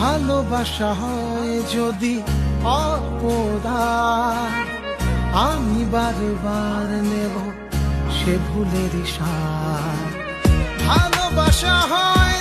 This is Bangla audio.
ভালোবাসা হয় যদি অপদান, আমি বারবার নেব সে ভুলের সার। ভালোবাসা হয়